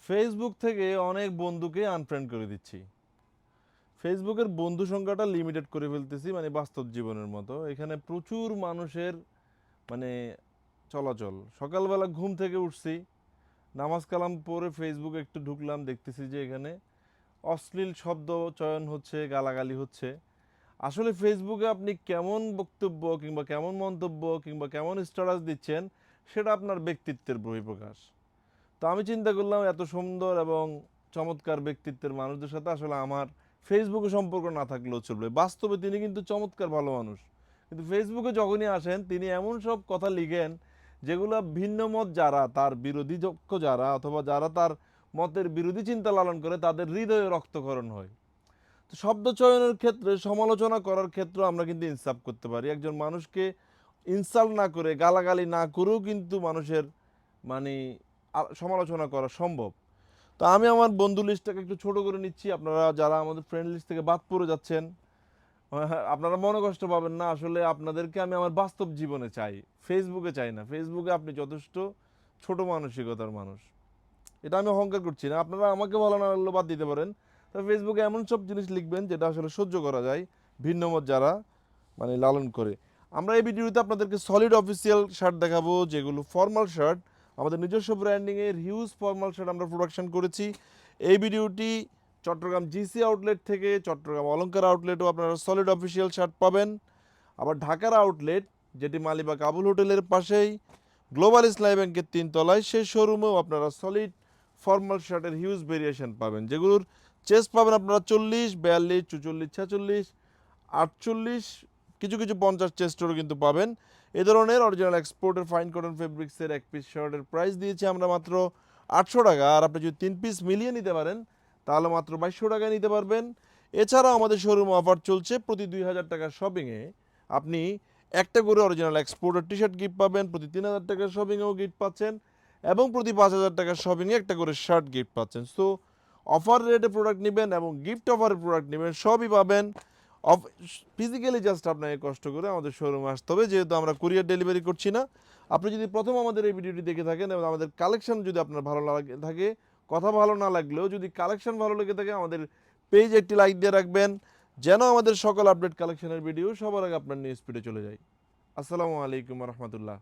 Facebook থেকে অনেক বন্ধুকে আনফ্রেন্ড করে দিচ্ছি। ফেসবুকের বন্ধু সংখ্যাটা লিমিটেড করে ফেলতেছি, মানে বাস্তব জীবনের মতো। এখানে প্রচুর মানুষের মানে চলাচল। সকালবেলা ঘুম থেকে উঠছি, নামাজ কালাম পরে ফেসবুকে একটু ঢুকলাম, দেখতেছি যে এখানে অশ্লীল শব্দ চয়ন হচ্ছে, গালাগালি হচ্ছে। আসলে ফেসবুকে আপনি কেমন বক্তব্য কিংবা কেমন মন্তব্য কিংবা কেমন স্ট্যাটাস দিচ্ছেন, সেটা আপনার ব্যক্তিত্বের বহিঃপ্রকাশ। তো আমি চিন্তা করলাম, এত সুন্দর এবং চমৎকার ব্যক্তিত্বের মানুষদের সাথে আসলে আমার ফেসবুকে সম্পর্ক না থাকলেও চলবে। বাস্তবে তিনি কিন্তু চমৎকার ভালো মানুষ, কিন্তু ফেসবুকে যখনই আসেন তিনি এমন সব কথা লিখেন যেগুলো ভিন্ন মত যারা, তার বিরোধী পক্ষ যারা, অথবা যারা তার মতের বিরোধী চিন্তা লালন করে, তাদের হৃদয়ে রক্তক্ষরণ হয়। তো শব্দ চয়নের ক্ষেত্রে, সমালোচনা করার ক্ষেত্রে আমরা কিন্তু ইনসাফ করতে পারি। একজন মানুষকে ইনসাল্ট না করে, গালাগালি না করেও কিন্তু মানুষের মানে সমালোচনা করা সম্ভব। তো আমি আমার বন্ধু লিস্টটাকে একটু ছোট করে নিচ্ছি। আপনারা যারা আমাদের ফ্রেন্ড লিস্ট থেকে বাদ পড়ে যাচ্ছেন, আপনারা মনে কষ্ট পাবেন না। আসলে আপনাদেরকে আমি আমার বাস্তব জীবনে চাই, ফেসবুকে চাই না। ফেসবুকে আপনি যথেষ্ট ছোট মানসিকতার মানুষ, এটা আমি অহংকার করছি না। আপনারা আমাকে ভালো না লাগলেও বাদ দিতে পারেন। তবে ফেসবুকে এমন সব জিনিস লিখবেন যেটা আসলে সহ্য করা যায়, ভিন্ন মত যারা লালন করে। আমরা এই ভিডিওতে আপনাদেরকে সলিড অফিসিয়াল শার্ট দেখাবো, যেগুলো ফর্মাল শার্ট। আমাদের নিজস্ব ব্র্যান্ডিংয়ের হিউজ ফর্মাল শার্ট আমরা প্রোডাকশন করেছি। এই ভিডিওটি চট্টগ্রাম জিসি আউটলেট থেকে, চট্টগ্রাম অলঙ্কার আউটলেটও আপনারা সলিড অফিসিয়াল শার্ট পাবেন। আবার ঢাকার আউটলেট, যেটি মালিবাগ আবুল হোটেলের পাশেই গ্লোবাল ইসলামী ব্যাংকের 3 তলায়, সেই শোরুমেও আপনারা সলিড ফর্মাল শার্টের হিউজ ভেরিয়েশন পাবেন, যেগুলোর চেস্ট পাবেন আপনারা 40, 42, 44, 46, 48, কিছু কিছু 50 চেস্টেরও কিন্তু পাবেন। এ ধরনের অরিজিনাল এক্সপোর্টের ফাইন কটন ফেব্রিক্সের এক পিস শার্টের প্রাইস দিয়েছি আমরা মাত্র 800 টাকা। আর আপনি যদি 3 পিস মিলিয়ে নিতে পারেন তাহলে মাত্র 2200 টাকায় নিতে পারবেন। এছাড়াও আমাদের শোরুমে অফার চলছে, প্রতি 2000 টাকার শপিংয়ে আপনি একটা করে অরিজিনাল এক্সপোর্টের টি শার্ট গিফট পাবেন, প্রতি 3000 টাকার শপিংয়েও গিফট পাচ্ছেন, এবং প্রতি 5000 টাকার শপিংয়ে একটা করে শার্ট গিফট পাচ্ছেন। সো অফার রেটে প্রোডাক্ট নেবেন এবং গিফট অফারের প্রোডাক্ট নেবেন, সবই পাবেন। ফিজিক্যালি জাস্ট আপনাকে কষ্ট করে আমাদের শোরুমে আসতে হবে, যেহেতু আমরা কুরিয়ার ডেলিভারি করছি না। আপনি যদি প্রথম আমাদের এই ভিডিওটি দেখে থাকেন এবং আমাদের কালেকশন যদি আপনার ভালো লাগে থাকে, কথা ভালো না লাগলেও যদি কালেকশন ভালো লেগে থাকে, আমাদের পেজ একটি লাইক দিয়ে রাখবেন, যেন আমাদের সকল আপডেট কালেকশনের ভিডিও সবার আগে আপনার নিউজ ফিডে চলে যায়। আসসালামু আলাইকুম রহমতুল্লাহ।